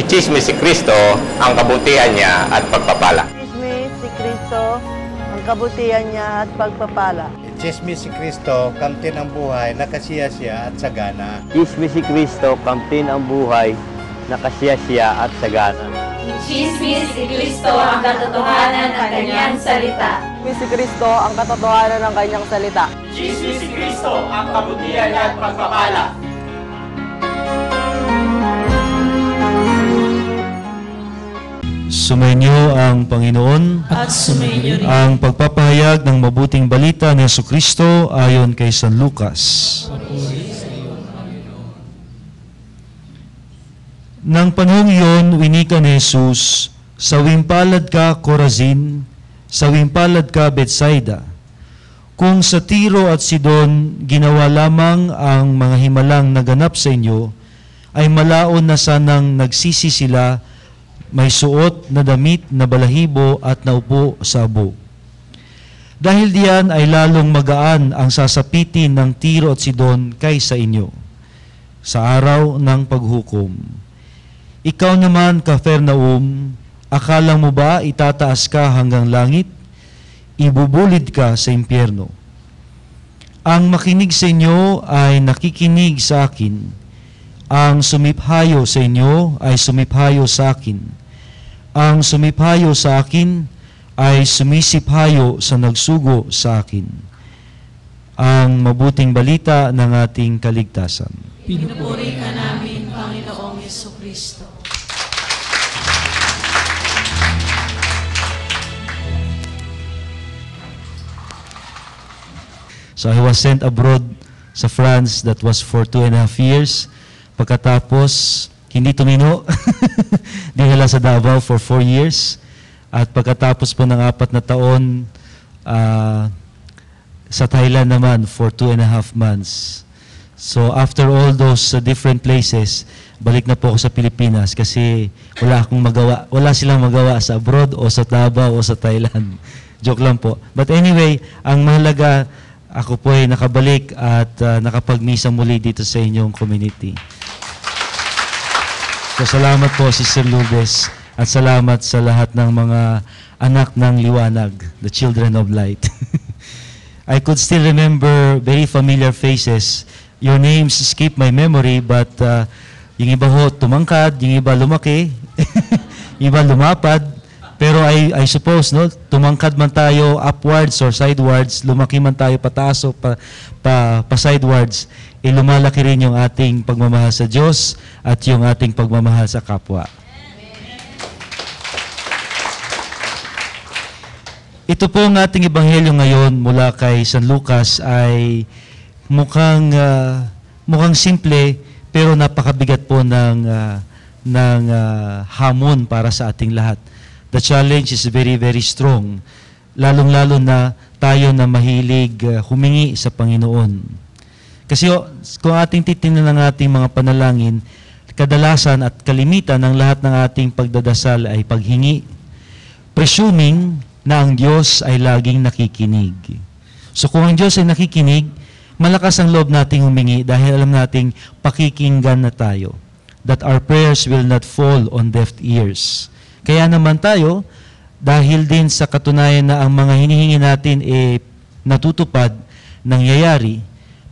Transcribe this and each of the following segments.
Itsismis si Kristo, ang kabutihan niya at pagpapala. Itsismis si Kristo, ang kabutihan niya at pagpapala. Itsismis si Kristo, kamtin ang buhay, nakasiyasya at sagana. Itsismis si Kristo, kamtin ang buhay, nakasiyasya at sagana. Itsismis si Kristo, ang katotohanan ng kanyang salita. Itsismis si Kristo, ang katotohanan ng kanyang salita. Itsismis si Kristo, ang kabutihan niya at pagpapala. Sumainyo ang Panginoon At sumainyo rin. ang pagpapahayag ng mabuting balita ni Jesucristo ayon kay San Lucas. Nang panahong iyon, winika ni Jesus, "Sawimpalad ka, Corazin, sawimpalad ka, Betsaida. Kung sa Tiro at Sidon ginawa lamang ang mga himalang naganap sa inyo, ay malaon na sanang nagsisi sila, may suot na damit na balahibo at naupo sa abo. Dahil diyan ay lalong magaan ang sasapitin ng Tiro at Sidon kaysa inyo sa araw ng paghukom. Ikaw naman, Capernaum, akala mo ba itataas ka hanggang langit? Ibubulid ka sa impyerno. Ang makinig sa inyo ay nakikinig sa akin. Ang sumiphayo sa inyo ay sumiphayo sa akin. Ang sumiphayo sa akin ay sumisiphayo sa nagsugo sa akin." Ang mabuting balita ng ating kaligtasan. Pinupuri ka namin, Panginoong Jesucristo. So I was sent abroad sa France, that was for 2.5 years. Pagkatapos, hindi tumino, dinala sa Davao for 4 years. At pagkatapos po ng 4 na taon, sa Thailand naman for 2.5 months. So after all those different places, balik na po ako sa Pilipinas kasi wala silang magawa sa abroad o sa Davao o sa Thailand. Joke lang po. But anyway, ang mahalaga, ako po ay nakabalik at nakapagmisa muli dito sa inyong community. So salamat po, Sister Lourdes, at salamat sa lahat ng mga anak ng liwanag, the children of light. I could still remember very familiar faces. Your names escape my memory, but yung iba ho tumangkad, yung iba lumaki, yung iba lumapad. Pero I suppose, no, tumangkad man tayo upwards or sidewards, lumaki man tayo pataas o pa sidewards, lumalaki rin yung ating pagmamahal sa Diyos at yung ating pagmamahal sa kapwa. Ito po ang ating ebanghelyo ngayon mula kay San Lucas ay mukhang simple pero napakabigat po ng hamon para sa ating lahat. The challenge is very, very strong. Lalong-lalo na tayo na mahilig humingi sa Panginoon. Kasi kung ating titingnan ng ating mga panalangin, kadalasan at kalimitan ng lahat ng ating pagdadasal ay paghingi, presuming na ang Diyos ay laging nakikinig. So kung ang Diyos ay nakikinig, malakas ang loob nating humingi dahil alam nating pakikinggan na tayo. That our prayers will not fall on deaf ears. Kaya naman tayo, dahil din sa katunayan na ang mga hinihingi natin natutupad, nangyayari,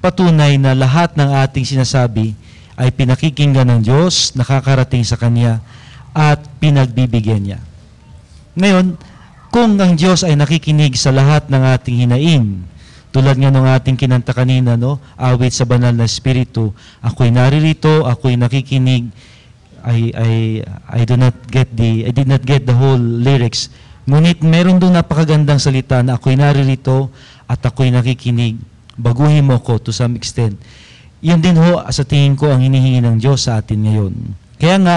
patunay na lahat ng ating sinasabi ay pinakikinggan ng Diyos, nakakarating sa Kanya, at pinagbibigyan niya. Ngayon, kung ang Diyos ay nakikinig sa lahat ng ating hinaing, tulad nga ng ating kinanta kanina, no? Awit sa banal na Espiritu, ako'y naririto, ako'y nakikinig. I did not get the whole lyrics. Ngunit meron doon napakagandang salita na ako'y naririto at ako'y nakikinig. Baguhin mo ko to some extent. Yan din ho sa tingin ko ang hinihingi ng Diyos sa atin ngayon. Kaya nga,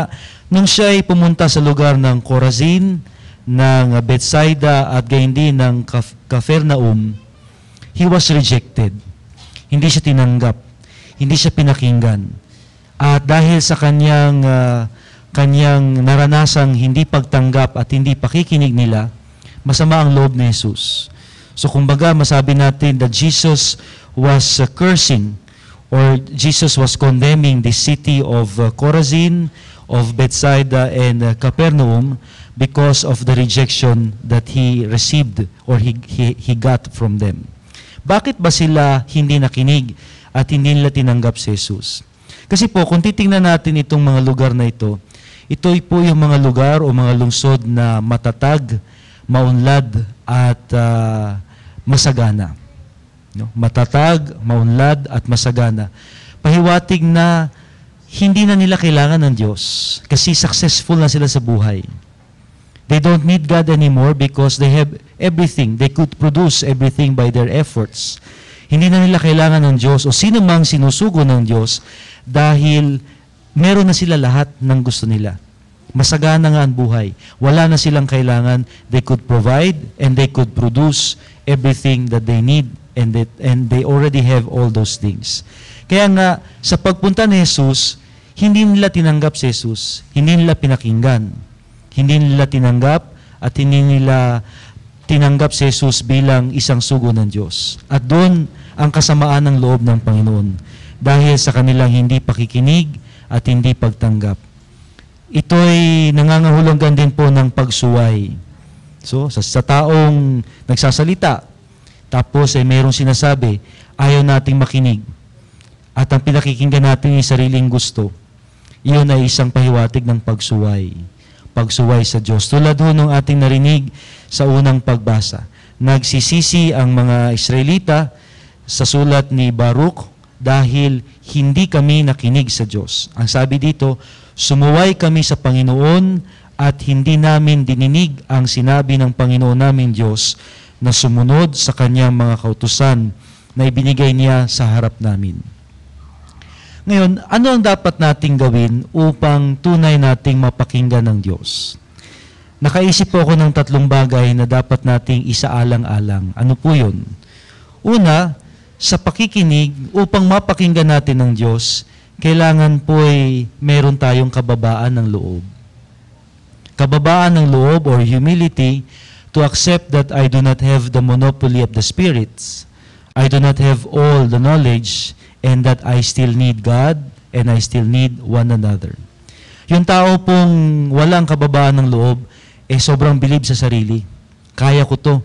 nung siya ay pumunta sa lugar ng Corazin, ng Betsaida at gayon din ng Capernaum, he was rejected. Hindi siya tinanggap. Hindi siya pinakinggan. At dahil sa kanyang naranasang hindi pagtanggap at hindi pakikinig nila, masama ang loob ni Jesus. So kumbaga, masabi natin that Jesus was cursing or Jesus was condemning the city of Corazin of Bethsaida and Capernaum because of the rejection that he received or he got from them. Bakit ba sila hindi nakinig at hindi nila tinanggap si Jesus? Kasi po, kung titingnan natin itong mga lugar na ito po yung mga lugar o mga lungsod na matatag, maunlad at masagana. No? Matatag, maunlad at masagana. Pahiwatig na hindi na nila kailangan ng Diyos kasi successful na sila sa buhay. They don't need God anymore because they have everything. They could produce everything by their efforts. Hindi na nila kailangan ng Diyos o sino mang sinusugo ng Diyos dahil meron na sila lahat ng gusto nila. Masagana nga ang buhay. Wala na silang kailangan. They could provide and they could produce everything that they need and they already have all those things. Kaya nga, sa pagpunta ni Jesus, hindi nila tinanggap si Jesus. Hindi nila pinakinggan. Hindi nila tinanggap at hindi nila tinanggap si Jesus bilang isang sugo ng Diyos. At doon ang kasamaan ng loob ng Panginoon dahil sa kanilang hindi pakikinig at hindi pagtanggap. Ito'y nangangahulugan din po ng pagsuway. So, sa taong nagsasalita, tapos ay mayroong sinasabi, ayaw nating makinig. At ang pinakikinggan natin yung sariling gusto, iyon ay isang pahiwatig ng pagsuway. Pagsuway sa Diyos. Tulad ho nung ating narinig sa unang pagbasa. Nagsisisi ang mga Israelita sa sulat ni Baruch dahil hindi kami nakinig sa Diyos. Ang sabi dito, sumuway kami sa Panginoon at hindi namin dininig ang sinabi ng Panginoon namin Diyos na sumunod sa kanyang mga kautusan na ibinigay niya sa harap namin. Ngayon, ano ang dapat nating gawin upang tunay nating mapakinggan ng Diyos? Nakaisip po ako ng 3 bagay na dapat nating isaalang-alang. Ano po yun? Una, sa pakikinig, upang mapakinggan natin ng Diyos, kailangan po ay meron tayong kababaan ng loob. Kababaan ng loob or humility to accept that I do not have the monopoly of the spirits. I do not have all the knowledge and that I still need God and I still need one another. Yung tao pong walang kababaan ng loob, sobrang bilib sa sarili. Kaya ko to.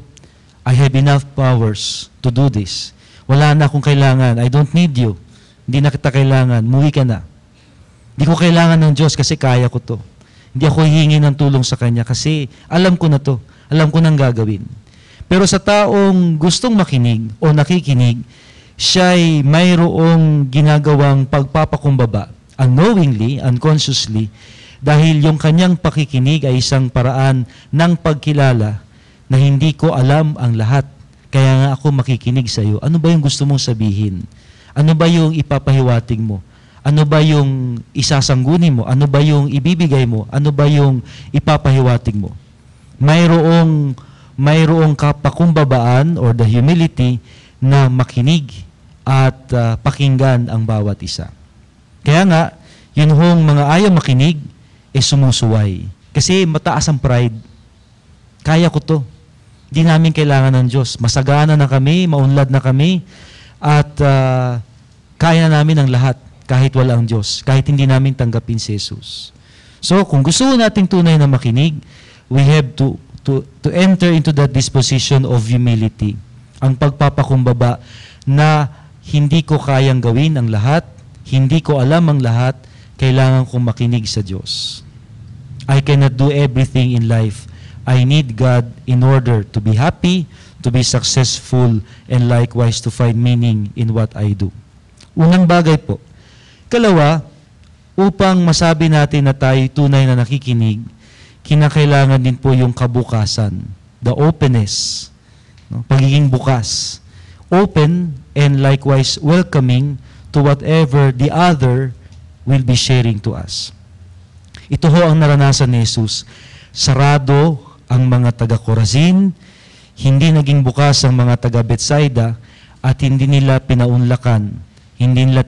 I have enough powers to do this. Wala na akong kailangan. I don't need you. Hindi na kita kailangan. Muwi ka na. Hindi ko kailangan ng Diyos kasi kaya ko to. Hindi ako hihingi ng tulong sa Kanya kasi alam ko na to. Alam ko nang gagawin. Pero sa taong gustong makinig o nakikinig, siya'y mayroong ginagawang pagpapakumbaba, unknowingly, unconsciously, dahil yung kanyang pakikinig ay isang paraan ng pagkilala na hindi ko alam ang lahat. Kaya nga ako makikinig sa iyo. Ano ba yung gusto mong sabihin? Ano ba yung ipapahiwatig mo? Ano ba yung isasangguni mo? Ano ba yung ibibigay mo? Ano ba yung ipapahiwatig mo? Mayroong kapakumbabaan or the humility na makinig at pakinggan ang bawat isa. Kaya nga, yun hong mga ayaw makinig, sumusuway. Kasi mataas ang pride. Kaya ko to. Hindi namin kailangan ng Diyos. Masagana na kami, maunlad na kami, at kaya na namin ang lahat kahit wala ang Diyos, kahit hindi namin tanggapin si Jesus. So, kung gusto nating tunay na makinig, we have to enter into that disposition of humility. Ang pagpapakumbaba na hindi ko kayang gawin ang lahat, hindi ko alam ang lahat, kailangan kong makinig sa Diyos. I cannot do everything in life. I need God in order to be happy, to be successful, and likewise to find meaning in what I do. Unang bagay po. Kalawa, upang masabi natin na tayo tunay na nakikinig, kinakailangan din po yung kabukasan, the openness, no? Pagiging bukas. Open and likewise welcoming to whatever the other will be sharing to us. Ito ho ang naranasan ni Jesus. Sarado ang mga taga-Corazin, hindi naging bukas ang mga taga-Bethsaida, at hindi nila pinaunlakan, hindi nila